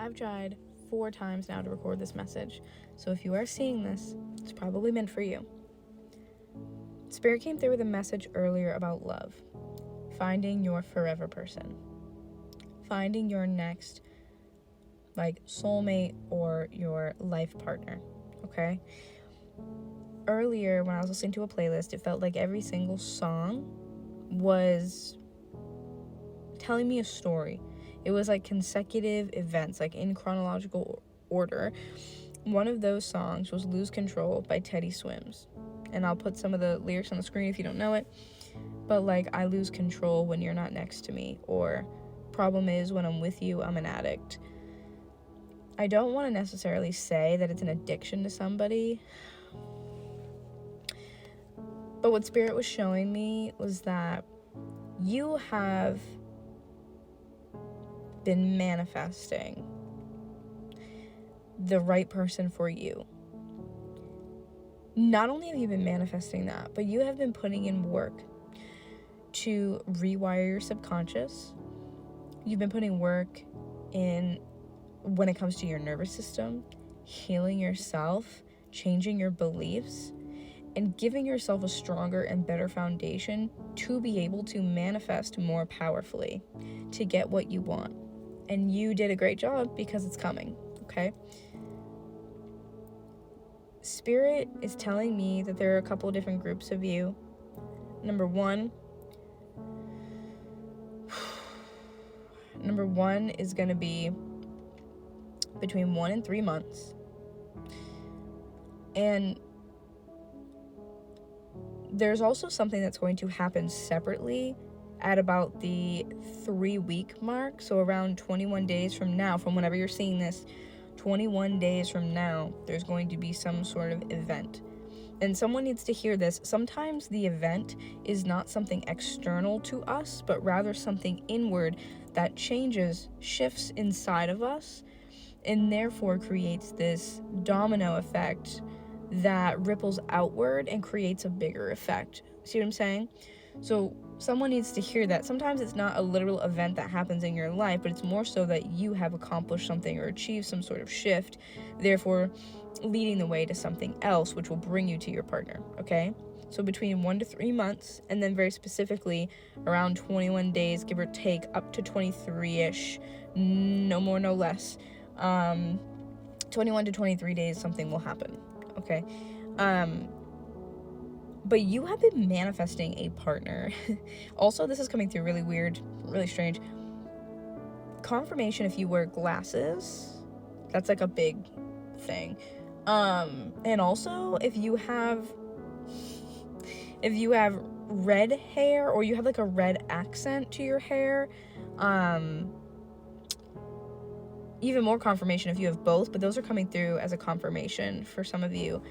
I've tried 4 times now to record this message, so if you are seeing this, it's probably meant for you. Spirit came through with a message earlier about love. Finding your forever person. Finding your next, soulmate or your life partner, okay? Earlier, when I was listening to a playlist, it felt like every single song was telling me a story. It was like consecutive events, like in chronological order. One of those songs was Lose Control by Teddy Swims. And I'll put some of the lyrics on the screen if you don't know it. But I lose control when you're not next to me. Or problem is when I'm with you, I'm an addict. I don't want to necessarily say that it's an addiction to somebody. But what Spirit was showing me was that you have been manifesting the right person for you. Not only have you been manifesting that, but you have been putting in work to rewire your subconscious. You've been putting work in when it comes to your nervous system, healing yourself, changing your beliefs, and giving yourself a stronger and better foundation to be able to manifest more powerfully, to get what you want. And you did a great job because it's coming, okay? Spirit is telling me that there are a couple of different groups of you. Number one is going to be between 1 and 3 months. And there's also something that's going to happen separately at about the 3-week mark. So around 21 days from now, from whenever you're seeing this, 21 days from now, there's going to be some sort of event. And someone needs to hear this. Sometimes the event is not something external to us, but rather something inward that changes, shifts inside of us, and therefore creates this domino effect that ripples outward and creates a bigger effect. See what I'm saying? So someone needs to hear that. Sometimes it's not a literal event that happens in your life, but it's more so that you have accomplished something or achieved some sort of shift, therefore leading the way to something else, which will bring you to your partner, okay? So between 1 to 3 months, and then very specifically around 21 days, give or take, up to 23-ish, no more, no less. 21 to 23 days, something will happen, okay? But you have been manifesting a partner. Also, this is coming through really weird, really strange. Confirmation if you wear glasses, that's like a big thing. And also if you have red hair, or you have like a red accent to your hair, even more confirmation if you have both, but those are coming through as a confirmation for some of you.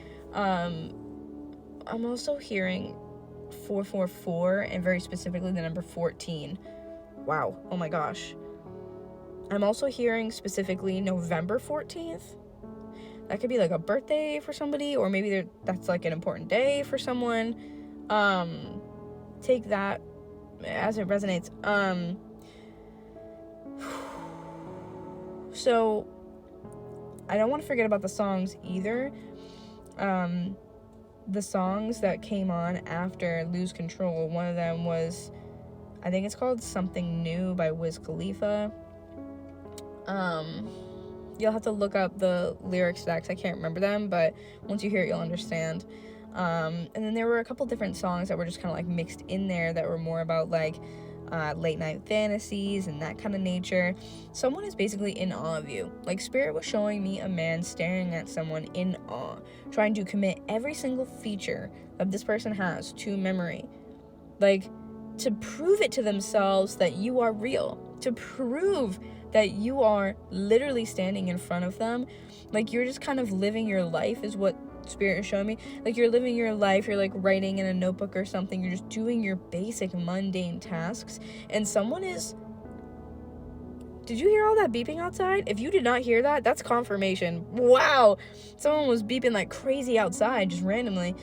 I'm also hearing 444, and very specifically the number 14. Wow, oh my gosh. I'm also hearing specifically November 14th. That could be like a birthday for somebody, or maybe that's like an important day for someone. Take that as it resonates. So I don't want to forget about the songs either. The songs that came on after Lose Control, one of them was, I think it's called Something New by Wiz Khalifa. You'll have to look up the lyrics to that because I can't remember them, but once you hear it, you'll understand. And then there were a couple different songs that were just kind of like mixed in there that were more about like late night fantasies and that kind of nature. Someone is basically in awe of you. Like, Spirit was showing me a man staring at someone in awe, trying to commit every single feature that this person has to memory, like to prove it to themselves that you are real, to prove that you are literally standing in front of them. Like, you're just kind of living your life is what Spirit is showing me. Like, you're living your life, you're like writing in a notebook or something, you're just doing your basic mundane tasks, and someone is... Did you hear all that beeping outside? If you did not hear that, that's confirmation. Wow, someone was beeping like crazy outside just randomly.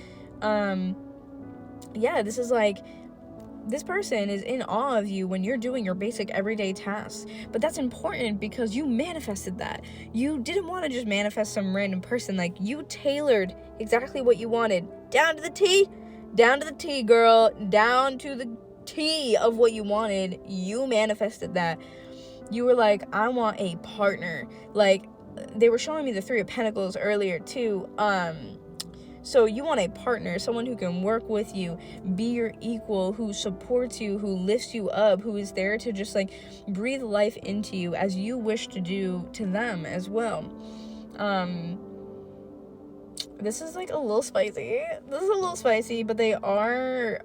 Yeah, this is like This person is in awe of you when you're doing your basic everyday tasks. But that's important because you manifested that. You didn't want to just manifest some random person. Like, you tailored exactly what you wanted. Down to the T. Down to the T, girl. Down to the T of what you wanted. You manifested that. You were like, I want a partner. Like, they were showing me the Three of Pentacles earlier too. So you want a partner, someone who can work with you, be your equal, who supports you, who lifts you up, who is there to just like breathe life into you as you wish to do to them as well. This is like a little spicy. But they are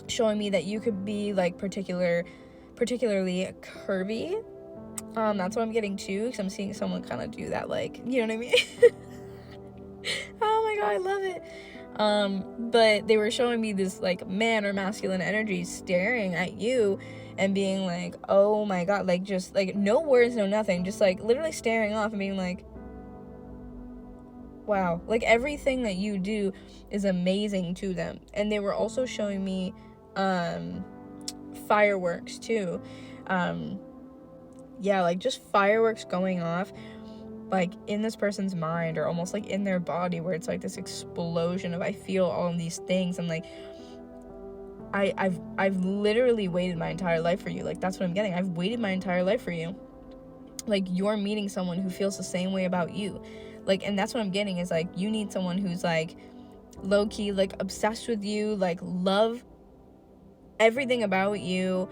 showing me that you could be like particularly curvy. That's what I'm getting too, because I'm seeing someone kind of do that, like, you know what I mean? Oh my god, I love it. But they were showing me this like man or masculine energy staring at you and being like, oh my god, like just like no words, no nothing, just like literally staring off and being like, wow, like everything that you do is amazing to them. And they were also showing me fireworks too. Yeah, like just fireworks going off like in this person's mind or almost like in their body, where it's like this explosion of I feel all of these things, and like I've literally waited my entire life for you. Like, that's what I'm getting. I've waited my entire life for you. Like, you're meeting someone who feels the same way about you. Like, and that's what I'm getting, is like you need someone who's like low-key like obsessed with you, like love everything about you,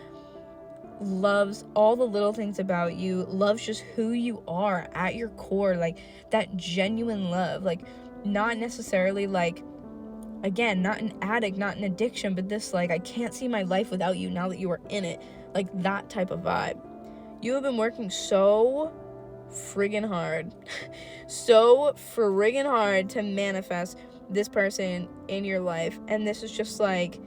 loves all the little things about you, loves just who you are at your core, like that genuine love, like not necessarily like, again, not an addict, not an addiction, but this like I can't see my life without you now that you are in it, like that type of vibe. You have been working so friggin' hard to manifest this person in your life, and this is just like,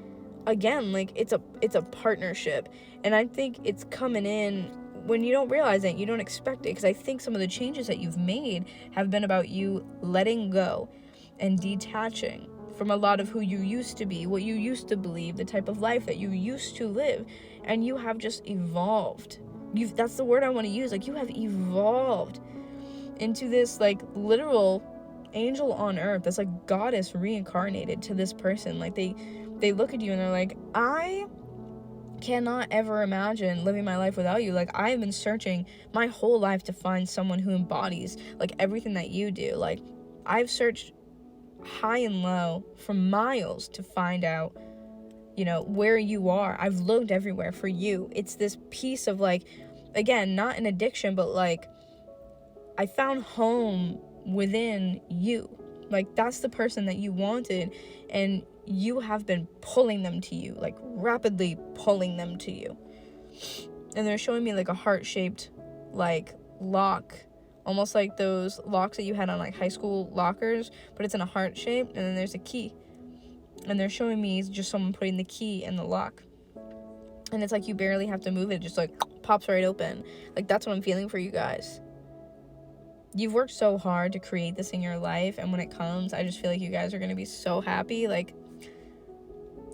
again, like it's a partnership, and I think it's coming in when you don't realize it, you don't expect it, because I think some of the changes that you've made have been about you letting go and detaching from a lot of who you used to be, what you used to believe, the type of life that you used to live, and you have just evolved. That's the word I want to use. Like, you have evolved into this like literal angel on earth, this like goddess reincarnated to this person. Like, they look at you and they're like, I cannot ever imagine living my life without you. Like, I've been searching my whole life to find someone who embodies like everything that you do. Like, I've searched high and low for miles to find out, you know, where you are. I've looked everywhere for you. It's this piece of like, again, not an addiction, but like I found home within you. Like, that's the person that you wanted, and you have been pulling them to you, like rapidly pulling them to you. And they're showing me like a heart-shaped like lock, almost like those locks that you had on like high school lockers, but it's in a heart shape, and then there's a key. And they're showing me just someone putting the key in the lock. And it's like you barely have to move it, just like pops right open. Like, that's what I'm feeling for you guys. You've worked so hard to create this in your life, and when it comes, I just feel like you guys are going to be so happy. Like,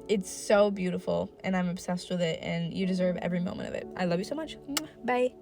it's so beautiful, and I'm obsessed with it, and you deserve every moment of it. I love you so much. Bye.